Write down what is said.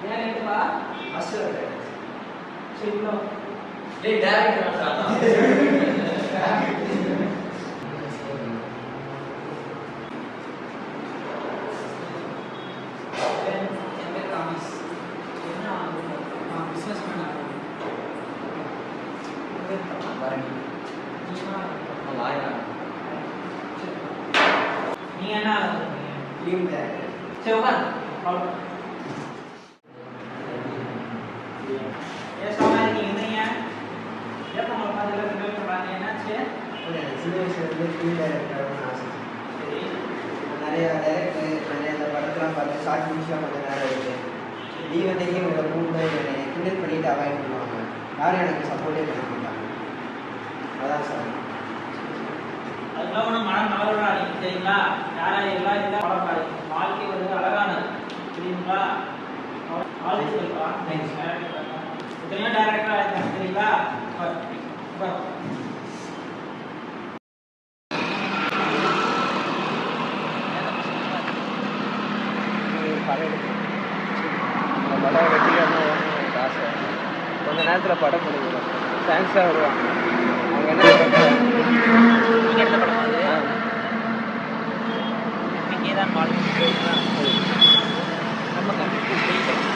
டேரக்டா அசர் சரிங்களா டேய் டைரக்டர் சாதா நீ என்ன டீம் டைரக்டர் சரி உட்கார் ஏன் சமாளி நீங்க என்னையா ஏன் நம்ம பாதில ரிலேட் பண்றாங்க என்னாச்சு சின்ன வயசுல இருந்து டீம் டைரக்டர் ஆசை சரி நிறைய டைரக்டர் நிறைய இந்த படத்தெல்லாம் பார்த்து ஷார்ட் ஃபிலிம்ஸ்லாம் கொஞ்சம் நேரம் இருக்கு லீவ் அன்னைக்கு உங்களை கூப்பிட்டு கிண்டல் பண்ணிட்டு அவாய்ட் பண்ணுவாங்க யாரும் எனக்கு சப்போர்ட்டே பண்ண மாட்டாங்க அதான் சார் அதுக்கெல்லாம் ஒன்றும் மனம் மலர்றாங்க சரிங்களா யாரா எல்லாம் இருந்தால் பழப்பாரு வாழ்க்கை வந்து அழகானது சரிங்களா வாழ்க்கை இருக்கலாம் எத்தனையோ டேரக்டராக இருக்காங்க சரிங்களா படம் வெற்றிகரமாக வரணும்னு எனக்கு ஆசை கொஞ்ச நேரத்தில் படம் முடிஞ்சிடும் தேங்க்ஸாக வருவாங்க அவங்க என்ன நீங்கள் எடுத்த படம் அது இங்கே தான் வாழ்க்கை நம்ம கண்டிப்பாக இங்கே தான்